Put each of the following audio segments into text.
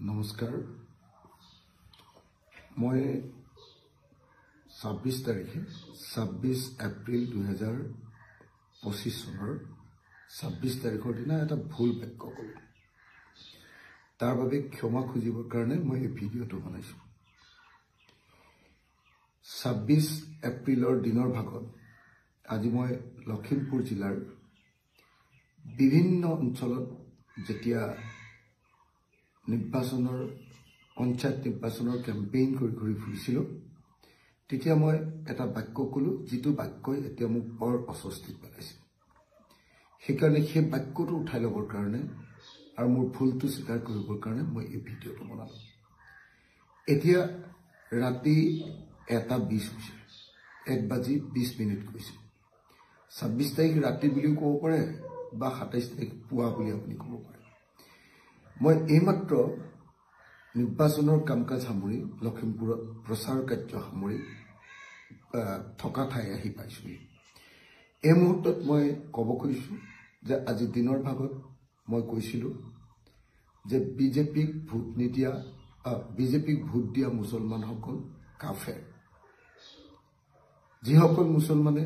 নমস্কাৰ মই 26 তাৰিখে 26 এপ্ৰিল 2025 চনৰ 26 তাৰিখৰ দিনা এটা ভুল বাক্য ক'লো তাৰ বাবে ক্ষমা খুজিবৰ কাৰণে মই এই ভিডিঅটো বনাইছো 26 এপ্ৰিলৰ দিনৰ ভাগত আজি মই লখিমপুৰ জিলাৰ বিভিন্ন অঞ্চলত যেতিয়া নিৰ্বাচনৰ পঞ্চায়ত নিৰ্বাচনৰ কেম্পেইন কৰি ফুৰিছিলো তেতিয়া মই এটা বাক্য ক'লো যিটো বাক্যই এতিয়া মোক বৰ অস্বস্তি পেলাইছে সেইকাৰণে সেই বাক্যটো উঠাই ল'বৰ কাৰণে আৰু মোৰ ভুলটো স্বীকাৰ কৰিবৰ কাৰণে মই এই ভিডিঅটো বনালো এতিয়া ৰাতি 1:20 হৈছে 1:20 কৈছে 26 তাৰিখ ৰাতি বুলিও ক'ব পাৰে বা 27 তাৰিখ পুৱা বুলি আপুনি ক'ব পাৰে মই এইমাত্ৰ নিৰ্বাচনৰ কামকাজ সামৰি লখিমপুৰত প্ৰচাৰ কাৰ্য সামৰি থকা ঠাই আহি পাইছো এই মুহূৰ্তত মই ক'ব খুজিছো যে আজি দিনৰ ভাগত মই কৈছিলো যে বিজেপিক ভোট দিয়া মুছলমানসকল কাফেৰ যিসকল মুছলমানে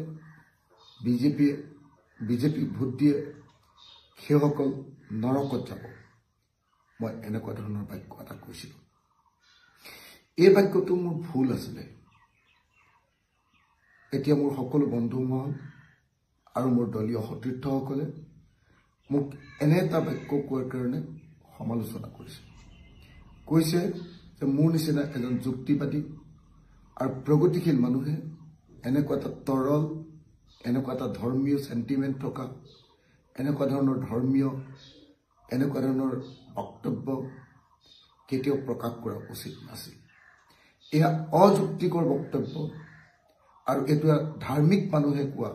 বিজেপিক ভোট দিয়ে সেইসকল নৰকত যাব মই এনেকুৱা ধৰণৰ বাক্য এটা কৈছিলো এই বাক্যটো মোৰ ভুল আছিল এতিয়া মোৰ সকলো বন্ধু মহল আৰু মোৰ দলীয় সতীৰ্থসকলে মোক এনে এটা বাক্য কোৱাৰ কাৰণে সমালোচনা কৈছে যে মোৰ নিচিনা এজন যুক্তিবাদী আৰু প্ৰগতিশীল মানুহে এনেকুৱা এটা তৰল এনেকুৱা এটা ধৰ্মীয় সেন্টিমেন্ট থকা এনেকুৱা ধৰণৰ বক্তব্য কেতিয়াও প্ৰকাশ কৰা উচিত নাছিল এয়া অযুক্তিকৰ বক্তব্য আৰু এটা ধাৰ্মিক মানুহে কোৱা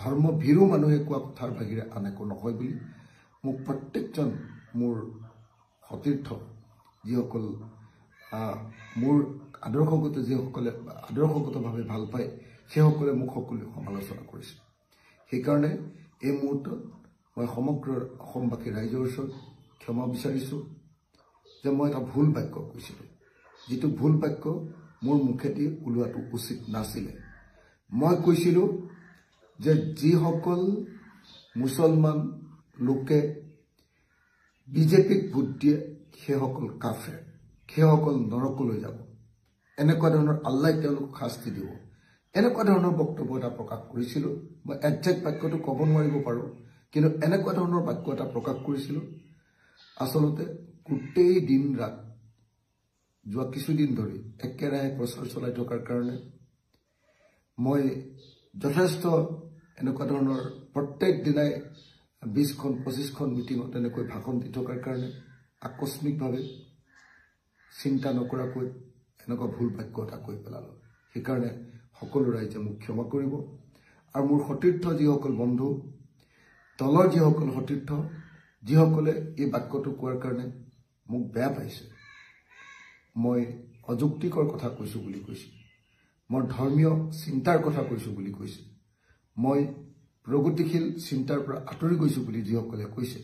ধৰ্মভীৰু মানুহে কোৱা কথাৰ বাহিৰে আন একো নহয় বুলি মোক প্ৰত্যেকজন মোৰ সতীৰ্থ যিসকল মোৰ আদৰ্শগতভাৱে ভাল পায় সেইসকলে মোক সকলোৱে সমালোচনা কৰিছে সেইকাৰণে এই মুহূৰ্তত মই সমগ্ৰ অসমবাসী ৰাইজৰ ওচৰত ক্ষমা বিচাৰিছো যে মই এটা ভুল বাক্য কৈছিলো যিটো ভুল বাক্য মোৰ মুখেদি ওলোৱাটো উচিত নাছিলে মই কৈছিলো যে যিসকল মুছলমান লোকে বিজেপিক ভোট দিয়ে সেইসকল কাফেৰ সেইসকল নৰকলৈ যাব এনেকুৱা ধৰণৰ আল্লাহ তেওঁলোকক শাস্তি দিব এনেকুৱা ধৰণৰ বক্তব্য এটা প্ৰকাশ কৰিছিলো মই একজেক্ট বাক্যটো ক'ব নোৱাৰিব পাৰো কিন্তু এনেকুৱা ধৰণৰ বাক্য এটা প্ৰকাশ কৰিছিলো আসলতে গোটেই দিন ৰাত যোৱা কিছুদিন ধৰি একেৰাহে প্ৰচাৰ চলাই থকাৰ কাৰণে মই যথেষ্ট এনেকুৱা ধৰণৰ প্ৰত্যেক দিনাই 20-25খন মিটিঙত এনেকৈ ভাষণ দি থকাৰ কাৰণে আকস্মিকভাৱে চিন্তা নকৰাকৈ এনেকুৱা ভুল বাক্য এটা কৈ পেলালো সেইকাৰণে সকলো ৰাইজে মোক ক্ষমা কৰিব আৰু মোৰ সতীৰ্থ যিসকল বন্ধু দলৰ যিসকল সতীৰ্থ যিসকলে এই বাক্যটো কোৱাৰ কাৰণে মোক বেয়া পাইছে মই অযুক্তিকৰ কথা কৈছো বুলি কৈছো মই ধৰ্মীয় চিন্তাৰ কথা কৈছো বুলি কৈছো মই প্ৰগতিশীল চিন্তাৰ পৰা আঁতৰি গৈছো বুলি যিসকলে কৈছে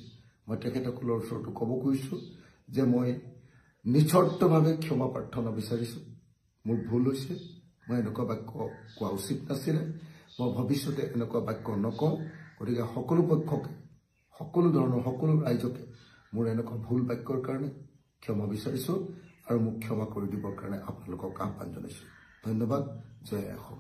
মই তেখেতসকলৰ ওচৰত ক'ব কৈছো যে মই নিস্বাৰ্থভাৱে ক্ষমা প্ৰাৰ্থনা বিচাৰিছো মোৰ ভুল হৈছে মই এনেকুৱা বাক্য কোৱা উচিত নাছিলে মই ভৱিষ্যতে এনেকুৱা বাক্য নকওঁ গতিকে সকলো পক্ষকে সকলো ৰাইজকে মোৰ এনেকুৱা ভুল বাক্যৰ কাৰণে ক্ষমা বিচাৰিছো আৰু মোক ক্ষমা কৰি দিবৰ কাৰণে আপোনালোকক আহ্বান জনাইছো ধন্যবাদ জয় অসম